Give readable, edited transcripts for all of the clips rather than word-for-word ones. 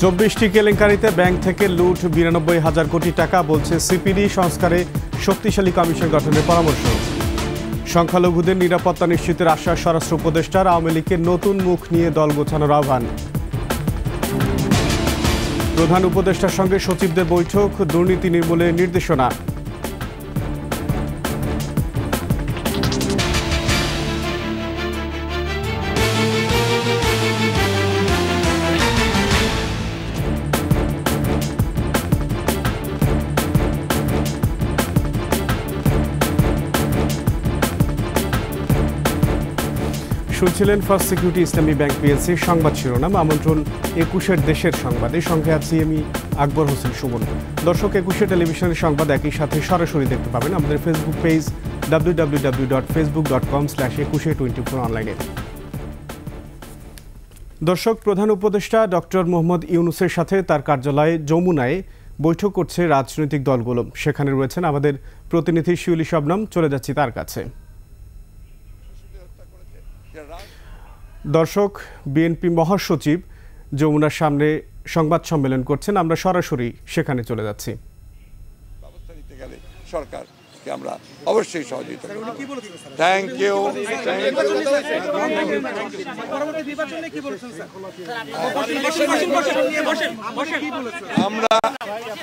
24টি কেলেঙ্কারিতে bank থেকে লুট 92,000 কোটি টাকা, বলছে সিপিডি। সংস্কারে শক্তিশালী কমিশন গঠনের পরামর্শ। সংখ্যালঘুদের নিরাপত্তা নিশ্চিতের আশ্বাস স্বরাষ্ট্র উপদেষ্টার। আওয়ামী লীগের নতুন মুখ নিয়ে দল গোছানোর আহ্বান। প্রধান উপদেষ্টার সঙ্গে সচিবদের বৈঠক, দুর্নীতি নির্মূলে নির্দেশনা। শুনছিলেন ফার্স্ট সিকিউরিটি ইসলামী ব্যাংক পিএলসির সংবাদ শিরোনাম। আমন্ত্রণ 21 দেশের সংবাদে। সঙ্গে আছি আমি আকবর হোসেন সুমন। দর্শক, 21 টেলিভিশনের সংবাদ একই সাথে সরাসরি দেখতে পাবেন আমাদের ফেসবুক পেজ www.facebook.com/2124 অনলাইনে। দর্শক, প্রধান উপদেষ্টা ডক্টর মোহাম্মদ ইউনূসের সাথে তার কার্যালয়ে যমুনায় বৈঠক করছে রাজনৈতিক দলগুলো। সেখানে রয়েছেন আমাদের প্রতিনিধি শিউলি শবনম। চলে যাচ্ছি তার কাছে। দর্শক, বিএনপি মহাসচিব যমুনার সামনে সংবাদ সম্মেলন করছেন। আমরা সরাসরি সেখানে চলে যাচ্ছি। ব্যবস্থা নিতে গেলে সরকারকে আমরা অবশ্যই সহযোগিতা করব। Thank you.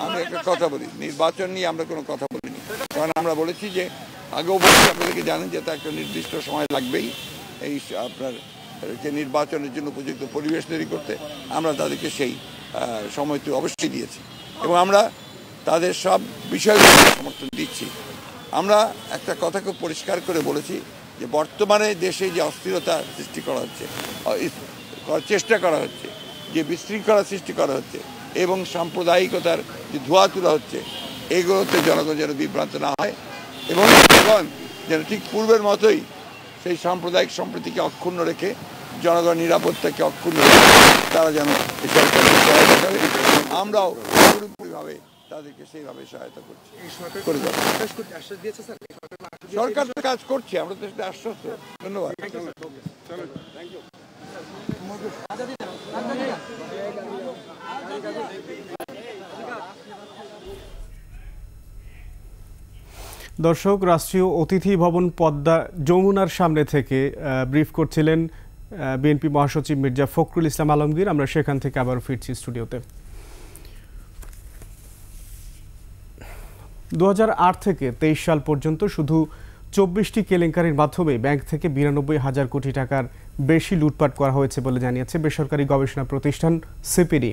আমরা একটা কথা বলি, নির্বাচন নিয়ে আমরা কোনো কথা বলিনি, কারণ আমরা বলেছি যে আগেও বলছি, আপনাদেরকে জানেন যে তা একটা নির্দিষ্ট সময় লাগবেই এই আপনার নির্বাচনের জন্য উপযুক্ত পরিবেশ তৈরি করতে। আমরা তাদেরকে সেই সময়টি অবশ্যই দিয়েছি এবং আমরা তাদের সব বিষয়গুলো সমর্থন দিচ্ছি। আমরা একটা কথা খুব পরিষ্কার করে বলেছি যে বর্তমানে দেশে যে অস্থিরতা সৃষ্টি করা হচ্ছে, চেষ্টা করা হচ্ছে, যে বিশৃঙ্খলা সৃষ্টি করা হচ্ছে এবং সাম্প্রদায়িকতার যে ধোঁয়া তোলা হচ্ছে, এগুলোতে জনগণ যেন বিভ্রান্ত না হয় এবং জনগণ যেন ঠিক পূর্বের মতোই সেই সাম্প্রদায়িক সম্প্রীতিকে অক্ষুণ্ণ রেখে, জনগণ নিরাপত্তাকে অক্ষুণ্ণ রেখে তারা যেন এই সরকারকে সহায়তা করে। আমরাও পুরোপুরিভাবে তাদেরকে সেইভাবে সহায়তা করছি। সরকার তো কাজ করছে, আমরা তো সেটা আশ্বস্ত। ধন্যবাদ। দর্শক, রাষ্ট্রীয় অতিথি ভবন পদ্মা যমুনার সামনে থেকে ব্রিফ করছিলেন বিএনপি মহাসচিব মির্জা ফখরুল ইসলাম আলমগীর। আমরা সেখান থেকে আবার ফিরছি স্টুডিওতে। 2008 থেকে 23 সাল পর্যন্ত শুধু 24টি কেলেঙ্কারির মাধ্যমে ব্যাংক থেকে 92,000 কোটি টাকার বেশি লুটপাট করা হয়েছে বলে জানিয়েছে বেসরকারি গবেষণা প্রতিষ্ঠান সিপিডি।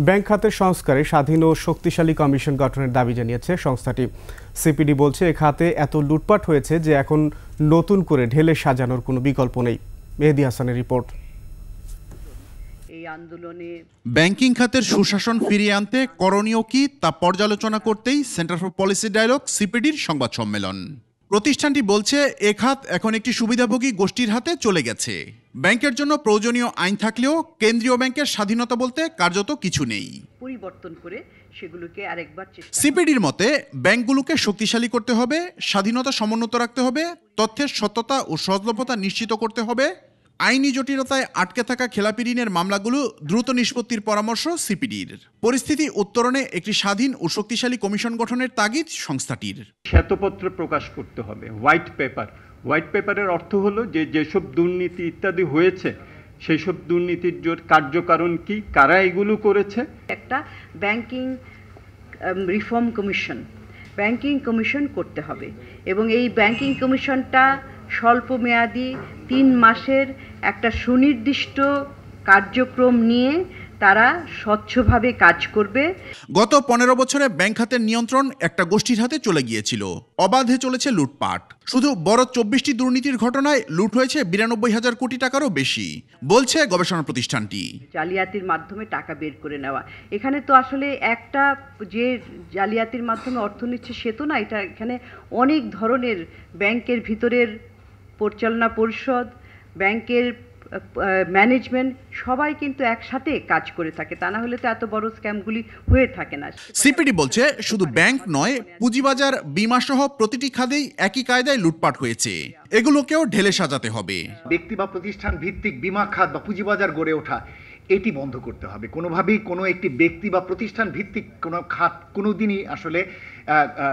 ব্যাংক খাতের সংস্কারে স্বাধীন ও শক্তিশালী কমিশন গঠনের দাবি জানিয়েছে সংস্থাটি। সিপিডি বলছে, এ খাতে এত লুটপাট হয়েছে যে এখন নতুন করে ঢেলে সাজানোর কোনো বিকল্প নেই। মেহেদী হাসানের রিপোর্ট। ব্যাংকিং খাতের সুশাসন ফিরিয়ে আনতে করণীয় কি তা পর্যালোচনা করতেই সেন্টার ফর পলিসি ডায়ালগ সিপিডির সংবাদ সম্মেলন। প্রতিষ্ঠানটি বলছে, এ খাত এখন একটি সুবিধাভোগী গোষ্ঠীর হাতে চলে গেছে। ব্যাংকের জন্য প্রয়োজনীয় আইন থাকলেও কেন্দ্রীয় ব্যাংকের স্বাধীনতা বলতে কার্যত কিছু নেই। পরিবর্তন করে সেগুলোকে আরেকবার সিপিডির মতে ব্যাংকগুলোকে শক্তিশালী করতে হবে, স্বাধীনতা সমুন্নত রাখতে হবে, তথ্যের সত্যতা ও সহজলভ্যতা নিশ্চিত করতে হবে, আইনি জটিলতায় আটকে থাকা খেলাপি ঋণের মামলাগুলো দ্রুত নিষ্পত্তির পরামর্শ সিপিডির। পরিস্থিতি উত্তরণে একটি স্বাধীন ও শক্তিশালী কমিশন গঠনের তাগিদ সংস্থাটির। শ্বেতপত্র প্রকাশ করতে হবে, হোয়াইট পেপার। হোয়াইট পেপারের অর্থ হলো যে যেসব দুর্নীতি ইত্যাদি হয়েছে সেই সব দুর্নীতির কার্যকারণ কি, কারা এগুলো করেছে। একটা banking reform commission, banking commission করতে হবে এবং এই ব্যাংকিং কমিশনটা স্বল্প মেয়াদী 3 মাসের একটা সুনির্দিষ্ট কার্যক্রম নিয়ে তারা স্বচ্ছভাবে কাজ করবে। গত 15 বছরে ব্যাংক খাতের নিয়ন্ত্রণ একটা গোষ্ঠীর হাতে চলে গিয়েছিল। অবাধে চলেছে লুটপাট। শুধু বড় 24টি দুর্নীতির ঘটনায় লুট হয়েছে 92,000 কোটি টাকারও বেশি, বলছে গবেষণা প্রতিষ্ঠানটি। জালিয়াতির মাধ্যমে টাকা বের করে নেওয়া, এখানে তো আসলে একটা যে জালিয়াতির মাধ্যমে অর্থ নিচ্ছে সে তো না, এটা এখানে অনেক ধরনের ব্যাংকের ভিতরের পরিচালনা পরিষদ, ব্যাংকের ম্যানেজমেন্ট সবাই কিন্তু একসাথে কাজ করে থাকে, তা না হলে তো এত বড় স্ক্যামগুলি হয়ে থাকে না। সিপিডি বলছে, শুধু ব্যাংক নয়, পুঁজিবাজার, বিমা সহ প্রতিটি খাতেই একই কায়দায় লুটপাট হয়েছে। এগুলোকেও ঢেলে সাজাতে হবে। ব্যক্তি বা প্রতিষ্ঠান ভিত্তিক বিমা খাত বা পুঁজিবাজার গড়ে ওঠা, এটি বন্ধ করতে হবে। কোনোভাবেই কোনো একটি ব্যক্তি বা প্রতিষ্ঠান ভিত্তিক কোনো খাত কোনোদিনই আসলে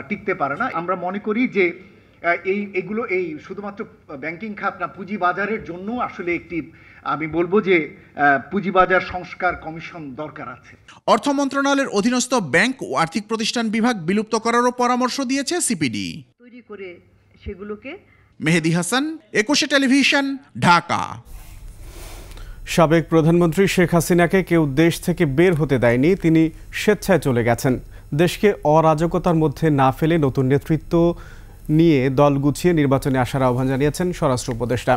টিকতে পারে না। আমরা মনে করি যে এগুলো শুধুমাত্র ব্যাংকিং খাত না, পুঁজিবাজারের জন্য আসলে একটি, আমি বলবো যে পুঁজিবাজার সংস্কার কমিশন দরকার আছে। অর্থ মন্ত্রণালয়ের অধীনস্থ ব্যাংক ও আর্থিক প্রতিষ্ঠান বিভাগ বিলুপ্ত করারও পরামর্শ দিয়েছে সিপিডি। তৈরি করে সেগুলোকে। মেহেদী হাসান, 21 টেলিভিশন, ঢাকা। সাবেক প্রধানমন্ত্রী শেখ হাসিনাকে কেউ দেশ থেকে বের হতে দেয়নি, তিনি স্বেচ্ছায় চলে গেছেন। দেশকে অরাজকতার মধ্যে না ফেলে নতুন নেতৃত্ব নিয়ে দল গুছিয়ে নির্বাচনে আসার আহ্বান জানিয়েছেন স্বরাষ্ট্র উপদেষ্টা।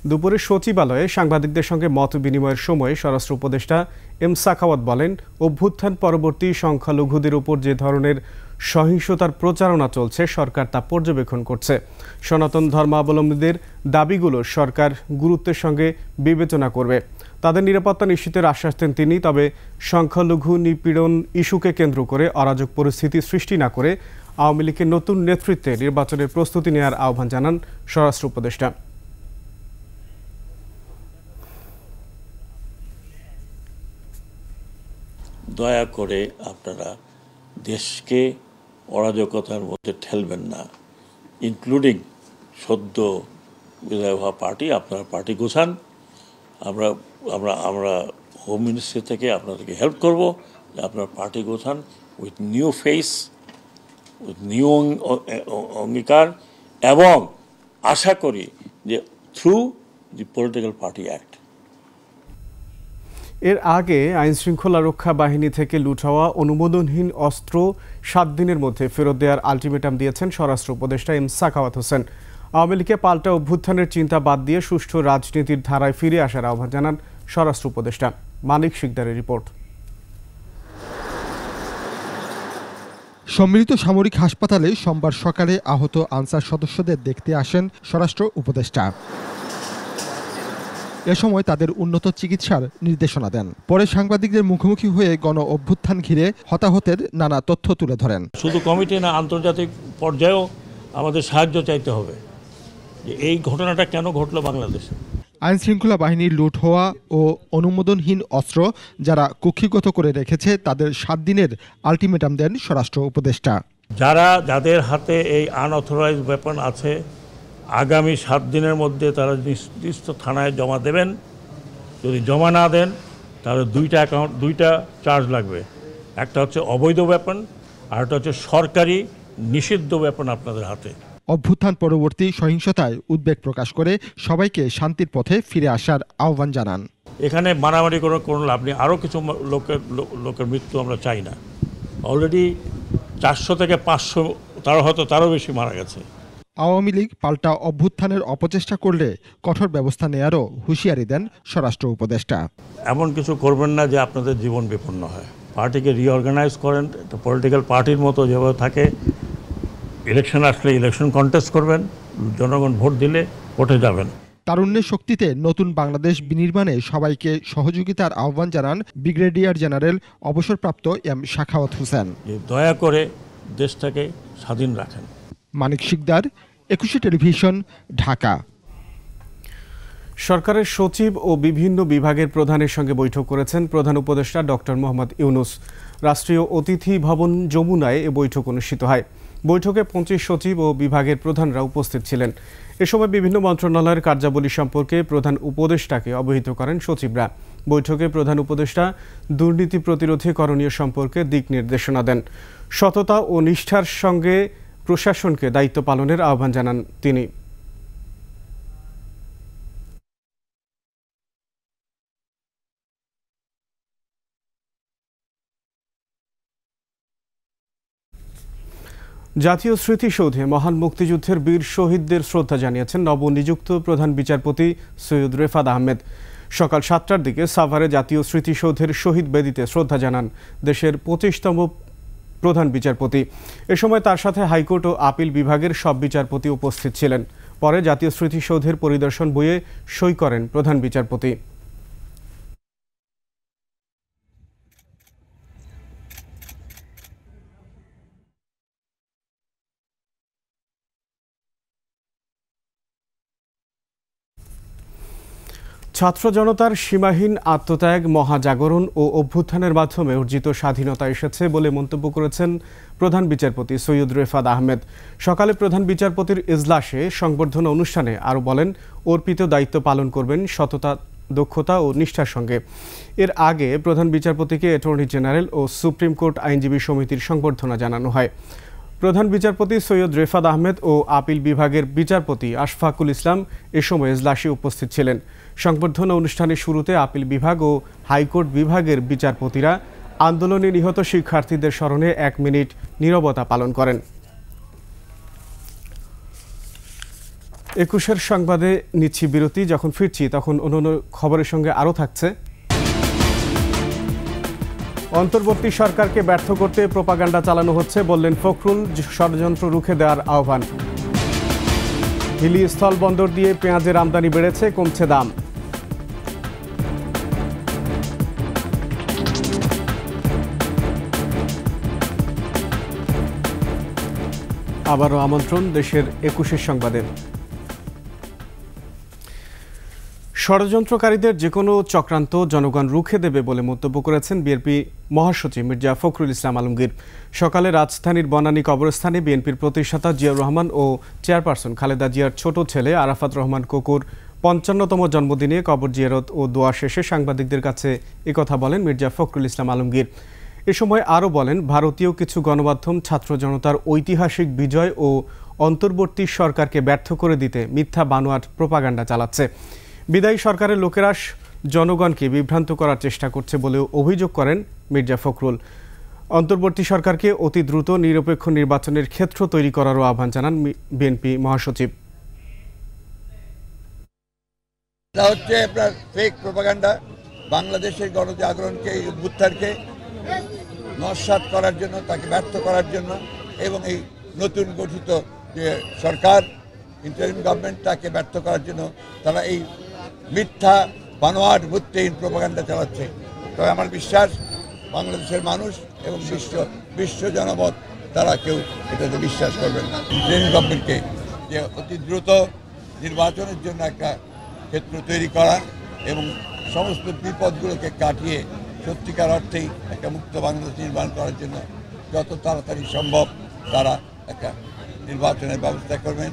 দুপুরে সচিবালয়ে সাংবাদিকদের সঙ্গে মত বিনিময়ের সময় স্বরাষ্ট্র উপদেষ্টা এম সাখাওয়াত বলেন, অভ্যুত্থান পরবর্তী সংখ্যালঘুদের উপর যে ধরনের সহিংসতার প্রচারণা চলছে সরকার তা পর্যবেক্ষণ করছে। সনাতন ধর্মাবলম্বীদের দাবিগুলো সরকার গুরুত্বের সঙ্গে বিবেচনা করবে। তাদের নিরাপত্তা নিশ্চিতের আশ্বাস দেন তিনি। তবে সংখ্যালঘু নিপীড়ন ইস্যুকে কেন্দ্র করে অরাজক পরিস্থিতি সৃষ্টি না করে আওয়ামী লীগের নতুন নেতৃত্বে নির্বাচনের প্রস্তুতি নেওয়ার আহ্বান জানান স্বরাষ্ট্র উপদেষ্টা। দয়া করে আপনারা দেশকে অরাজকতার মধ্যে ঠেলবেন না, ইনক্লুডিং সদ্য বিদায় হওয়া পার্টি। আপনার পার্টি গোছান, আমরা আমরা আমরা হোম মিনিস্ট্রি থেকে আপনাদেরকে হেল্প করব যে আপনার পার্টি গোছান with new face, with new অঙ্গীকার, এবং আশা করি যে through the political party act. এর আগে আইনশৃঙ্খলা রক্ষা বাহিনী থেকে লুট হওয়া অনুমোদনহীন অস্ত্র 7 দিনের মধ্যে ফেরত দেওয়ার আলটিমেটাম দিয়েছেন স্বরাষ্ট্র উপদেষ্টা এম সাখাওয়াত হোসেন। আওয়ামী লীগকে পাল্টা অভ্যুত্থানের চিন্তা বাদ দিয়ে সুষ্ঠু রাজনীতির ধারায় ফিরে আসার আহ্বান জানান স্বরাষ্ট্র উপদেষ্টা। মানিক শিকদারের রিপোর্ট। সম্মিলিত সামরিক হাসপাতালে সোমবার সকালে আহত আনসার সদস্যদের দেখতে আসেন স্বরাষ্ট্র উপদেষ্টা। এ সময় তাদের উন্নত চিকিৎসার নির্দেশনা দেন। পরে সাংবাদিকদের মুখোমুখি হয়ে গণ অভ্যুত্থান ঘিরে হতাহতের নানা তথ্য তুলে ধরেন। শুধু কমিটি না, আন্তর্জাতিক পর্যায়েও আমাদের সাহায্য চাইতে হবে যে এই ঘটনাটা কেন ঘটলো বাংলাদেশে। আইনশৃঙ্খলা বাহিনীর লুট হওয়া ও অনুমোদনহীন অস্ত্র যারা কুক্ষিগত করে রেখেছে তাদের 7 দিনের আলটিমেটাম দেন স্বরাষ্ট্র উপদেষ্টা। যাদের হাতে এই আনঅথরাইজড ওয়েপন আছে, আগামী 7 দিনের মধ্যে তারা নির্দিষ্ট থানায় জমা দেবেন। যদি জমা না দেন তাহলে দুইটা চার্জ লাগবে। একটা হচ্ছে অবৈধ ওয়েপন, আর একটা হচ্ছে সরকারি নিষিদ্ধ ওয়েপন আপনাদের হাতে। অভ্যুত্থান পরবর্তী সহিংসতায় উদ্বেগ প্রকাশ করে সবাইকে শান্তির পথে ফিরে আসার আহ্বান জানান। এখানে মারামারি করে কোনো লাভ নেই। আরও কিছু লোকের মৃত্যু আমরা চাই না। অলরেডি 400 থেকে 500, তারও বেশি মারা গেছে। আওয়ামী লীগ পাল্টা অভ্যুত্থানের অপচেষ্টা করলে কঠোর ব্যবস্থা নেয়ারও হুঁশিয়ারি দেন স্বরাষ্ট্র উপদেষ্টা। এমন কিছু করবেন না যে আপনাদের জীবন বিপন্ন হয়। পার্টিকে রিঅর্গানাইজ করেন, একটা পলিটিক্যাল পার্টির মতো যেভাবে থাকে। ইলেকশন আসলে ইলেকশন কন্টেস্ট করবেন, জনগণ ভোট দিলে ভোটে যাবেন। তারুণ্যের শক্তিতে নতুন বাংলাদেশ বিনির্মাণে সবাইকে সহযোগিতার আহ্বান জানান ব্রিগেডিয়ার জেনারেল অবসরপ্রাপ্ত এম সাখাওয়াত হোসেন। দয়া করে দেশটাকে স্বাধীন রাখেন। মানিক শিকদার, 21 টেলিভিশন, ঢাকা। সরকারের সচিব ও বিভিন্ন বিভাগের প্রধানের সঙ্গে বৈঠক করেছেন প্রধান উপদেষ্টা ডক্টর মোহাম্মদ ইউনূস। রাষ্ট্রীয় অতিথি ভবন যমুনায় এ বৈঠক অনুষ্ঠিত হয়। বৈঠকে 25 সচিব ও বিভাগের প্রধানরা উপস্থিত ছিলেন। এ সময় বিভিন্ন মন্ত্রণালয়ের কার্যাবলী সম্পর্কে প্রধান উপদেষ্টাকে অবহিত করেন সচিবরা। বৈঠকে প্রধান উপদেষ্টা দুর্নীতি প্রতিরোধে করণীয় সম্পর্কে দিক নির্দেশনা দেন। সততা ও নিষ্ঠার সঙ্গে প্রশাসনকে দায়িত্ব পালনের আহ্বান জানান তিনি। জাতীয় স্মৃতিসৌধে মহান মুক্তিযুদ্ধের বীর শহীদদের শ্রদ্ধা জানিয়েছেন নবনিযুক্ত প্রধান বিচারপতি সৈয়দ রেফাত আহমেদ। সকাল 7টার দিকে সাভারে জাতীয় স্মৃতিসৌধের শহীদ বেদিতে শ্রদ্ধা জানান দেশের 25তম প্রধান বিচারপতি। এ সময় তার সাথে হাইকোর্ট ও আপিল বিভাগের সব বিচারপতি উপস্থিত ছিলেন। পরে জাতীয় স্মৃতিসৌধের পরিদর্শন বইয়ে সই করেন প্রধান বিচারপতি। ছাত্র জনতার সীমাহীন আত্মত্যাগ, মহাজাগরণ ও অভ্যুত্থানের মাধ্যমে অর্জিত স্বাধীনতা এসেছে বলে মন্তব্য করেছেন প্রধান বিচারপতি সৈয়দ রেফাত আহমেদ। সকালে প্রধান বিচারপতির ইজলাসে সংবর্ধনা অনুষ্ঠানে আরও বলেন, অর্পিত দায়িত্ব পালন করবেন সততা, দক্ষতা ও নিষ্ঠার সঙ্গে। এর আগে প্রধান বিচারপতিকে অ্যাটর্নি জেনারেল ও সুপ্রিম কোর্ট আইনজীবী সমিতির সংবর্ধনা জানানো হয়। প্রধান বিচারপতি সৈয়দ রেফাত আহমেদ ও আপিল বিভাগের বিচারপতি আশফাকুল ইসলাম এ সময় ইজলাসে উপস্থিত ছিলেন। সংবর্ধনা অনুষ্ঠানের শুরুতে আপিল বিভাগ ও হাইকোর্ট বিভাগের বিচারপতিরা আন্দোলনে নিহত শিক্ষার্থীদের স্মরণে 1 মিনিট নীরবতা পালন করেন। 21-এর সংবাদে নিচ্ছি বিরতি। যখন ফিরছি তখন অন্যান্য খবরের সঙ্গে আরও থাকছে। অন্তর্বর্তী সরকারকে ব্যর্থ করতে প্রোপাগান্ডা চালানো হচ্ছে বললেন ফখরুল, ষড়যন্ত্র রুখে দেওয়ার আহ্বান। হিলি স্থল বন্দর দিয়ে পেঁয়াজের আমদানি বেড়েছে, কমছে দাম। আবারও আমন্ত্রণ দেশের 21-এর সংবাদে। ষড়যন্ত্রকারীদের যে কোনো চক্রান্ত জনগণ রুখে দেবে বলে মন্তব্য করেছেন বিএনপি মহাসচিব মির্জা ফখরুল ইসলাম আলমগীর। সকালে রাজধানীর বনানী কবরস্থানে বিএনপির প্রতিষ্ঠাতা জিয়াউর রহমান ও চেয়ারপারসন খালেদা জিয়ার ছোট ছেলে আরাফাত রহমান কোকুর 55তম জন্মদিনে কবর জিয়ারত ও দোয়া শেষে সাংবাদিকদের কাছে একথা বলেন মির্জা ফখরুল ইসলাম আলমগীর। এ সময় আরও বলেন, ভারতীয় কিছু গণমাধ্যম ছাত্র জনতার ঐতিহাসিক বিজয় ও অন্তর্বর্তী সরকারকে ব্যর্থ করে দিতে মিথ্যা বানোয়াট প্রোপাগান্ডা চালাচ্ছে। বিদায়ী সরকারের লোকেরা জনগণকে বিভ্রান্ত করার চেষ্টা করছে বলেও অভিযোগ করেন মির্জা ফখরুল। অন্তর্বর্তী সরকারকে অতি দ্রুত নিরপেক্ষ নির্বাচনের ক্ষেত্র তৈরি করারও আহ্বান জানান বিএনপি মহাসচিব। এটা হচ্ছে আপনার ফেক প্রোপাগান্ডা, বাংলাদেশের গণজাগরণকে, এই অভ্যুত্থানকে নস্যাৎ করার জন্য, তাকে ব্যর্থ করার জন্য এবং এই নতুন গঠিত যে সরকার, ইন্টারিম গভর্নমেন্ট, তাকে ব্যর্থ করার জন্য তারা এই মিথ্যা বানোয়াট ভিত্তিহীন প্রোপাগান্ডা চালাচ্ছে। তবে আমার বিশ্বাস বাংলাদেশের মানুষ এবং বিশ্ব জনমত তারা কেউ এটাতে বিশ্বাস করবেন না। ইন্টারিম গভর্নমেন্টকে যে অতি দ্রুত নির্বাচনের জন্য একটা ক্ষেত্র তৈরি করা এবং সমস্ত বিপদগুলোকে কাটিয়ে সত্যিকার অর্থেই একটা মুক্ত বাংলাদেশ নির্মাণ করার জন্য যত তাড়াতাড়ি সম্ভব তারা একটা নির্বাচনের ব্যবস্থা করবেন।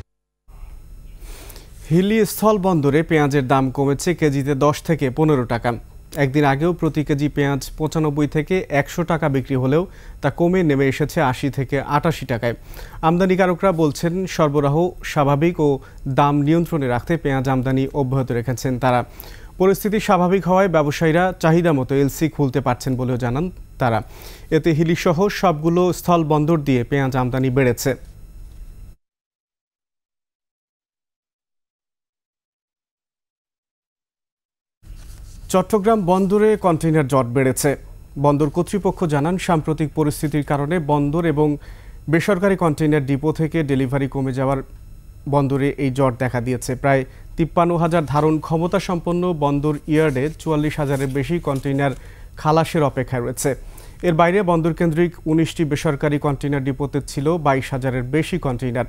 হিলি স্থল বন্দরে পেঁয়াজের দাম কমেছে কেজিতে 10 থেকে 15 টাকা। একদিন আগেও প্রতি কেজি পেঁয়াজ 95 থেকে 100 টাকা বিক্রি হলেও তা কমে নেমে এসেছে 80 থেকে 88 টাকায়। আমদানিকারকরা বলছেন, সরবরাহ স্বাভাবিক ও দাম নিয়ন্ত্রণে রাখতে পেঁয়াজ আমদানি অব্যাহত রেখেছেন তারা। পরিস্থিতি স্বাভাবিক হওয়ায় ব্যবসায়ীরা চাহিদা মতো এলসি খুলতে পারছেন বলেও জানান তারা। এতে হিলিসহ সবগুলো স্থল বন্দর দিয়ে পেঁয়াজ আমদানি বেড়েছে। চট্টগ্রাম বন্দরে কন্টেইনার জট বেড়েছে। বন্দর কর্তৃপক্ষ জানান, সাম্প্রতিক পরিস্থিতির কারণে বন্দর এবং বেসরকারি কন্টেইনার ডিপো থেকে ডেলিভারি কমে যাওয়ার বন্দরে এই জট দেখা দিয়েছে। প্রায় 53,000 ধারণ ক্ষমতা সম্পন্ন বন্দর ইয়ার্ডে 44,000-এর বেশি কন্টেইনার খালাসের অপেক্ষায় রয়েছে। এর বাইরে বন্দর কেন্দ্রিক 19টি বেসরকারি কন্টেইনার ডিপোতে ছিল 22,000-এর বেশি কন্টেইনার।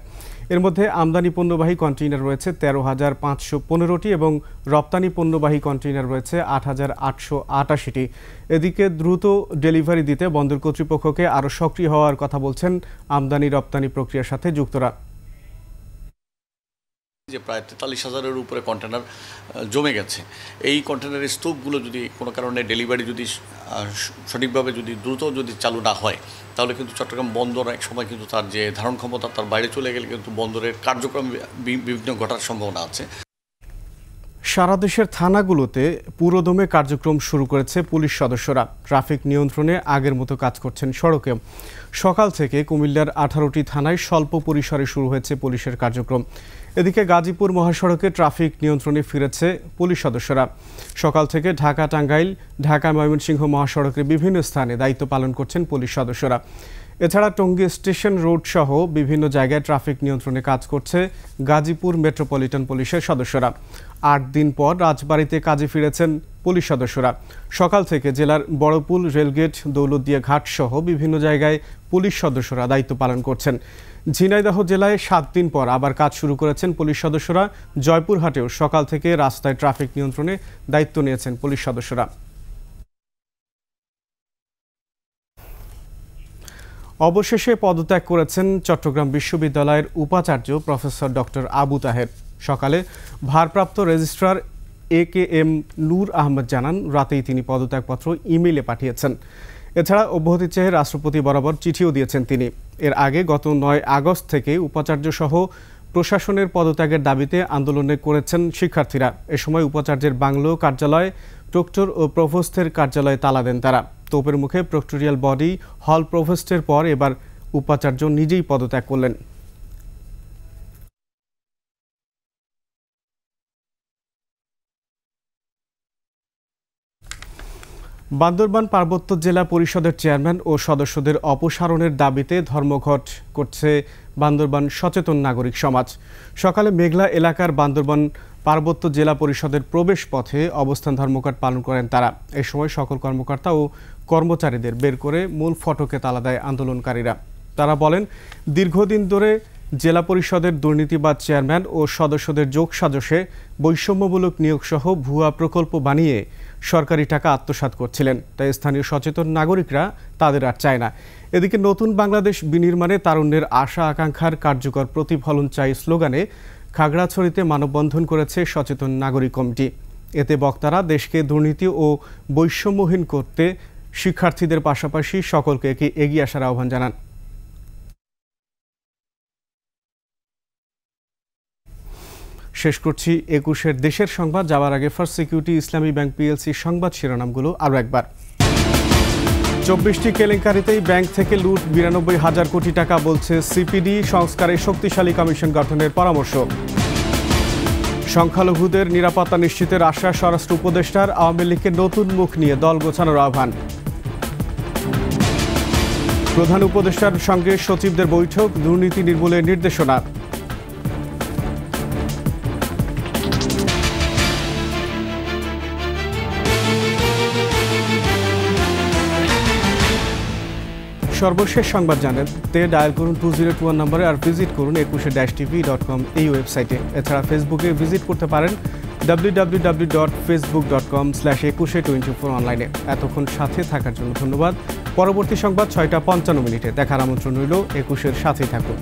এর মধ্যে আমদানি পণ্যবাহী কন্টেইনার রয়েছে 13,515টি এবং রপ্তানি পণ্যবাহী কন্টেইনার রয়েছে 8,888টি। এদিকে দ্রুত ডেলিভারি দিতে বন্দর কর্তৃপক্ষকে আরও সক্রিয় হওয়ার কথা বলছেন আমদানি রপ্তানি প্রক্রিয়ার সাথে যুক্তরা। যে প্রায় 43,000-এর উপরে কন্টেনার জমে গেছে, এই কন্টেনারের স্তূপগুলো যদি কোনো কারণে ডেলিভারি যদি সঠিকভাবে যদি দ্রুত যদি চালু না হয়, তাহলে কিন্তু চট্টগ্রাম বন্দর এক সময় কিন্তু তার যে ধারণ ক্ষমতা তার বাইরে চলে গেলে কিন্তু বন্দরের কার্যক্রম বিঘ্ন ঘটার সম্ভাবনা আছে। সারা দেশের থানাগুলোতে পুরোদমে কার্যক্রম শুরু করেছে পুলিশ সদস্যরা। ট্রাফিক নিয়ন্ত্রণে আগের মতো কাজ করছেন সড়কে। সকাল থেকে কুমিল্লার 18টি থানায় স্বল্প পরিসরে শুরু হয়েছে পুলিশের কার্যক্রম। এদিকে গাজীপুর মহাসড়কে ট্রাফিক নিয়ন্ত্রণে ফিরেছে পুলিশ সদস্যরা। সকাল থেকে ঢাকা টাঙ্গাইল, ঢাকা ময়মনসিংহ মহাসড়কের বিভিন্ন স্থানে দায়িত্ব পালন করছেন পুলিশ সদস্যরা। এছাড়া টঙ্গী স্টেশন রোড সহ বিভিন্ন জায়গায় ট্রাফিক নিয়ন্ত্রণে কাজ করছে গাজীপুর মেট্রোপলিটন পুলিশের সদস্যরা। 8 দিন পর রাজবাড়ীতে কাজে ফিরেছেন পুলিশ সদস্যরা। সকাল থেকে জেলার বড়পুল, রেলগেট, দৌলতদিয়া ঘাট সহ বিভিন্ন জায়গায় পুলিশ সদস্যরা দায়িত্ব পালন করছেন। ঝিনাইদহ জেলায় 7 দিন পর আবার কাজ শুরু করেছেন পুলিশ সদস্যরা। জয়পুরহাটেও সকাল থেকে রাস্তায় ট্রাফিক নিয়ন্ত্রণে দায়িত্ব নিয়েছেন পুলিশ সদস্যরা। অবশেষে পদত্যাগ করেছেন চট্টগ্রাম বিশ্ববিদ্যালয়ের উপাচার্য প্রফেসর ডক্টর আবু তাহের। সকালে ভারপ্রাপ্ত রেজিস্ট্রার AKM নূর আহমদ জানান, রাতেই তিনি পদত্যাগপত্র ইমেইলে পাঠিয়েছেন। এছাড়া অব্যাহতি চেয়ে রাষ্ট্রপতি বরাবর চিঠিও দিয়েছেন তিনি। এর আগে গত 9 আগস্ট থেকে উপাচার্য সহ প্রশাসনের পদত্যাগের দাবিতে আন্দোলনে করেছেন শিক্ষার্থীরা। এ সময় উপাচার্যের বাংলো, কার্যালয়, প্রক্টর ও প্রভোস্টের কার্যালয়ে তালা দেন তারা। তোপের মুখে প্রক্টোরিয়াল বডি, হল প্রভোস্টের পর এবার উপাচার্য নিজেই পদত্যাগ করলেন। বান্দরবান পার্বত্য জেলা পরিষদের চেয়ারম্যান ও সদস্যদের অপসারণের দাবিতে ধর্মঘট করছে বান্দরবান সচেতন নাগরিক সমাজ। সকালে মেঘলা এলাকার বান্দরবান পার্বত্য জেলা পরিষদের প্রবেশ পথে অবস্থান ধর্মঘট পালন করেন তারা। এ সময় সকল কর্মকর্তা ও কর্মচারীদের বের করে মূল ফটকে তালা দেয় আন্দোলনকারীরা। তারা বলেন, দীর্ঘদিন ধরে জেলা পরিষদের দুর্নীতিবাজ চেয়ারম্যান ও সদস্যদের যোগসাজশে বৈষম্যমূলক নিয়োগসহ ভুয়া প্রকল্প বানিয়ে সরকারি টাকা আত্মসাৎ করছিলেন। তাই স্থানীয় সচেতন নাগরিকরা তাদের আর চায় না। এদিকে নতুন বাংলাদেশ বিনির্মাণে তারুণ্যের আশা আকাঙ্ক্ষার কার্যকর প্রতিফলন চাই স্লোগানে খাগড়াছড়িতে মানববন্ধন করেছে সচেতন নাগরিক কমিটি। এতে বক্তারা দেশকে দুর্নীতি ও বৈষম্যহীন করতে শিক্ষার্থীদের পাশাপাশি সকলকে এগিয়ে আসার আহ্বান জানান। শেষ করছি 21-এর দেশের সংবাদ। যাওয়ার আগে ফার্স্ট সিকিউরিটি ইসলামী ব্যাংক PLC সংবাদ শিরোনামগুলো আরও একবার। 24টি কেলেঙ্কারিতেই ব্যাংক থেকে লুট 92,000 কোটি টাকা বলছে CPD। সংস্কারে শক্তিশালী কমিশন গঠনের পরামর্শ। সংখ্যালঘুদের নিরাপত্তা নিশ্চিতের আশ্বাস স্বরাষ্ট্র উপদেষ্টার। আওয়ামী লীগকে নতুন মুখ নিয়ে দল গোছানোর আহ্বান। প্রধান উপদেষ্টার সঙ্গে সচিবদের বৈঠক, দুর্নীতি নির্মূলের নির্দেশনা। সর্বশেষ সংবাদ জানাতে ডায়াল করুন 2021 নম্বরে, আর ভিজিট করুন 21-tv.com এই ওয়েবসাইটে। এছাড়া ফেসবুকে ভিজিট করতে পারেন www.facebook.com/2124 অনলাইনে। এতক্ষণ সাথে থাকার জন্য ধন্যবাদ। পরবর্তী সংবাদ 6টা 55 মিনিটে দেখার আমন্ত্রণ রইল। 21-এর সাথেই থাকুন।